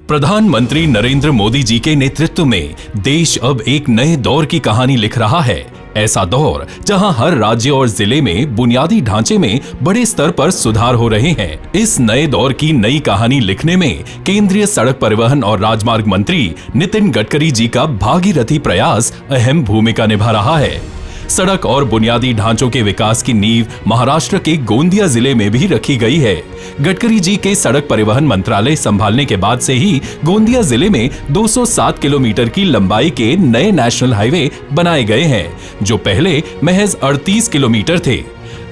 प्रधानमंत्री नरेंद्र मोदी जी के नेतृत्व में देश अब एक नए दौर की कहानी लिख रहा है। ऐसा दौर जहां हर राज्य और जिले में बुनियादी ढांचे में बड़े स्तर पर सुधार हो रहे हैं। इस नए दौर की नई कहानी लिखने में केंद्रीय सड़क परिवहन और राजमार्ग मंत्री नितिन गडकरी जी का भागीरथी प्रयास अहम भूमिका निभा रहा है। सड़क और बुनियादी ढांचों के विकास की नींव महाराष्ट्र के गोंदिया जिले में भी रखी गई है। गडकरी जी के सड़क परिवहन मंत्रालय संभालने के बाद से ही गोंदिया जिले में 207 किलोमीटर की लंबाई के नए नेशनल हाईवे बनाए गए हैं, जो पहले महज 38 किलोमीटर थे।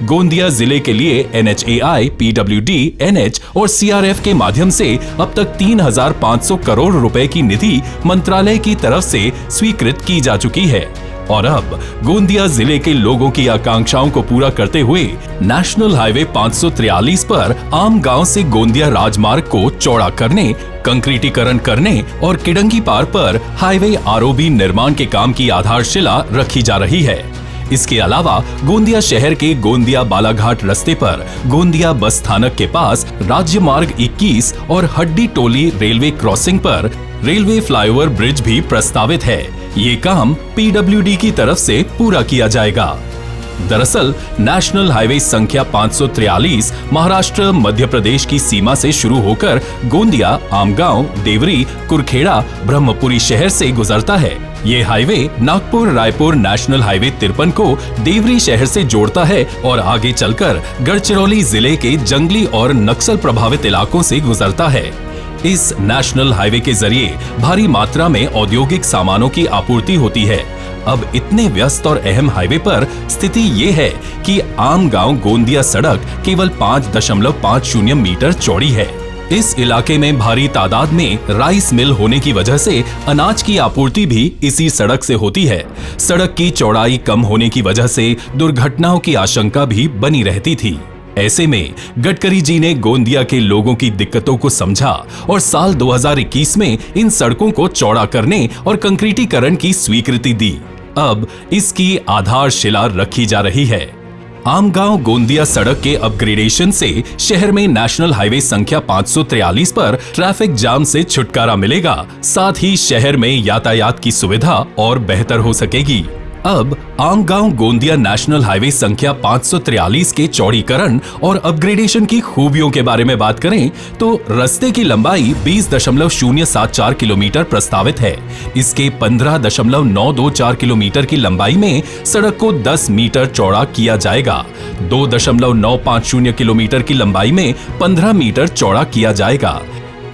गोंदिया जिले के लिए NHAI, PWD, NH और CRF के माध्यम से अब तक 3,500 करोड़ रुपए की निधि मंत्रालय की तरफ से स्वीकृत की जा चुकी है। और अब गोंदिया जिले के लोगों की आकांक्षाओं को पूरा करते हुए नेशनल हाईवे 543 पर आम गांव से गोंदिया राजमार्ग को चौड़ा करने, कंक्रीटीकरण करने और किडंगी पार पर हाईवे ROB निर्माण के काम की आधारशिला रखी जा रही है। इसके अलावा गोंदिया शहर के गोंदिया बालाघाट रास्ते पर गोंदिया बस स्थानक के पास राज्य मार्ग 21 और हड्डी टोली रेलवे क्रॉसिंग पर रेलवे फ्लाईओवर ब्रिज भी प्रस्तावित है। ये काम PWD की तरफ से पूरा किया जाएगा। दरअसल नेशनल हाईवे संख्या 543 महाराष्ट्र मध्य प्रदेश की सीमा से शुरू होकर गोंदिया, आमगांव, देवरी, कुरखेड़ा, ब्रह्मपुरी शहर से गुजरता है। ये highway Nagpur Raipur national highway 53 को देवरी शहर से जोड़ता है और आगे चलकर गढ़चिरौली जिले के जंगली और नक्सल प्रभावित इलाकों से गुजरता है। इस नेशनल हाईवे के जरिए भारी मात्रा में औद्योगिक सामानों की आपूर्ति होती है। अब इतने व्यस्त और अहम हाईवे पर स्थिति ये है कि आम गांव गोंदिया सड़क केवल 5.50 मीटर चौड़ी है। इस इलाके में भारी तादाद में राइस मिल होने की वजह से अनाज की आपूर्ति भी इसी सड़क से होती है। सड़क की चौड़ाई कम होने की वजह से दुर्घटनाओं की आशंका भी बनी रहती थी। ऐसे में गडकरी जी ने गोंदिया के लोगों की दिक्कतों को समझा और साल 2021 में इन सड़कों को चौड़ा करने और कंक्रीटीकरण की स्वीकृति दी। अब इसकी आधारशिला रखी जा रही है। आमगांव गोंदिया सड़क के अपग्रेडेशन से शहर में नेशनल हाईवे संख्या 543 पर ट्रैफिक जाम से छुटकारा मिलेगा। साथ ही शहर में यातायात की सुविधा और बेहतर हो सकेगी। अब आमगांव गोंदिया नेशनल हाईवे संख्या 543 के चौड़ीकरण और अपग्रेडेशन की खूबियों के बारे में बात करें तो रास्ते की लंबाई 20.074 किलोमीटर प्रस्तावित है। इसके 15.924 किलोमीटर की लंबाई में सड़क को 10 मीटर चौड़ा किया जाएगा। 2.950 किलोमीटर की लंबाई में 15 मीटर चौड़ा किया जाएगा।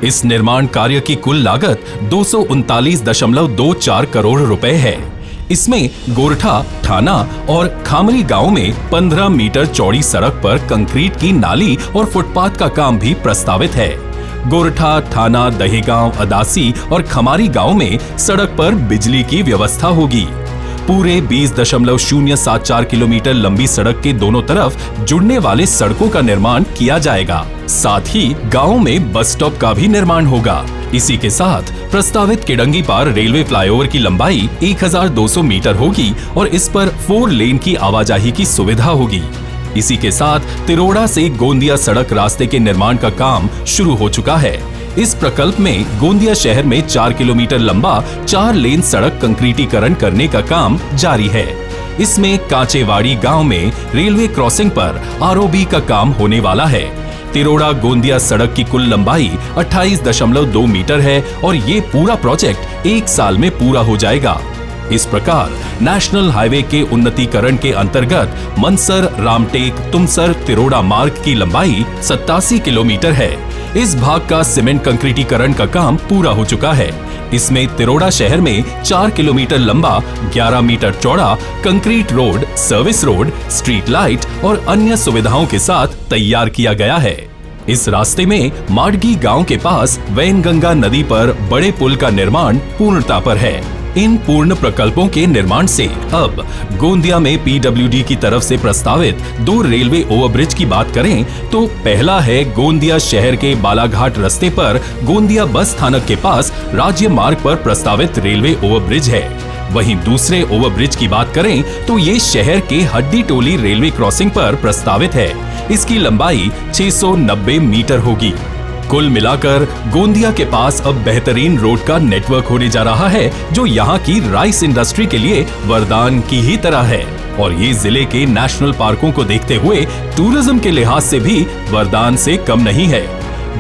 इस निर्माण कार्य की कुल लागत 239.24 करोड़ रुपए है। इसमें गोरठा, थाना और खामरी गांव में 15 मीटर चौड़ी सड़क पर कंक्रीट की नाली और फुटपाथ का काम भी प्रस्तावित है। गोरठा, थाना, दहेगांव, अदासी और खमारी गांव में सड़क पर बिजली की व्यवस्था होगी। पूरे 20.074 किलोमीटर लंबी सड़क के दोनों तरफ जुड़ने वाले सड़कों का निर्माण किया जाएगा। साथ ही गांव में बस स्टॉप का भी निर्माण होगा। इसी के साथ प्रस्तावित किडंगी पार रेलवे फ्लाईओवर की लंबाई 1200 मीटर होगी और इस पर 4 लेन की आवाजाही की सुविधा होगी। इसी के साथ तिरोड़ा से गोंदिया सड़क रास्ते के निर्माण का काम शुरू हो चुका है। इस प्रकल्प में गोंदिया शहर में 4 किलोमीटर लंबा 4 लेन सड़क कंक्रीटीकरण करने का काम जारी है। इसमें कांचेवाड़ी गांव में रेलवे क्रॉसिंग पर ROB का काम होने वाला है। तिरोड़ा गोंदिया सड़क की कुल लंबाई 28.2 मीटर है और ये पूरा प्रोजेक्ट 1 साल में पूरा हो जाएगा। इस प्रकार नेशनल हाईवे के उन्नतीकरण के अंतर्गत मनसर, रामटेक, तुमसर, तिरोड़ा मार्ग की लंबाई 87 किलोमीटर है। इस भाग का सीमेंट कंक्रीटीकरण का काम पूरा हो चुका है। इसमें तिरोड़ा शहर में 4 किलोमीटर लंबा 11 मीटर चौड़ा concrete road, service road, street light और अन्य सुविधाओं के साथ तैयार किया गया है। इस रास्ते में माडगी गांव के पास वैनगंगा नदी पर बड़े पुल का निर्माण पूर्णता पर है। इन पूर्ण प्रकल्पों के निर्माण से अब गोंदिया में PWD की तरफ से प्रस्तावित 2 रेलवे ओवरब्रिज की बात करें तो पहला है गोंदिया शहर के बालाघाट रास्ते पर गोंदिया बस स्थानक के पास राज्य मार्ग पर प्रस्तावित रेलवे ओवरब्रिज है। वहीं दूसरे ओवरब्रिज की बात करें तो ये शहर के हड्डी टोली रेलवे क्रॉसिंग पर प्रस्तावित है। इसकी लंबाई 690 मीटर होगी। कुल मिलाकर गोंदिया के पास अब बेहतरीन रोड का नेटवर्क होने जा रहा है, जो यहाँ की राइस इंडस्ट्री के लिए वरदान की ही तरह है। और ये जिले के नेशनल पार्कों को देखते हुए टूरिज्म के लिहाज से भी वरदान से कम नहीं है।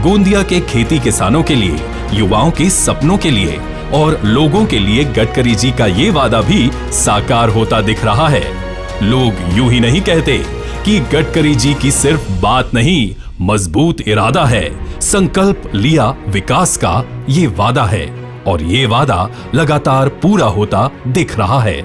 गोंदिया के खेती किसानों के लिए, युवाओं के सपनों के लिए और लोगों के लिए गडकरी जी का ये वादा भी साकार होता दिख रहा है। लोग यूं ही नहीं कहते कि गडकरी जी की सिर्फ बात नहीं, मजबूत इरादा है, संकल्प लिया विकास का ये वादा है और ये वादा लगातार पूरा होता दिख रहा है।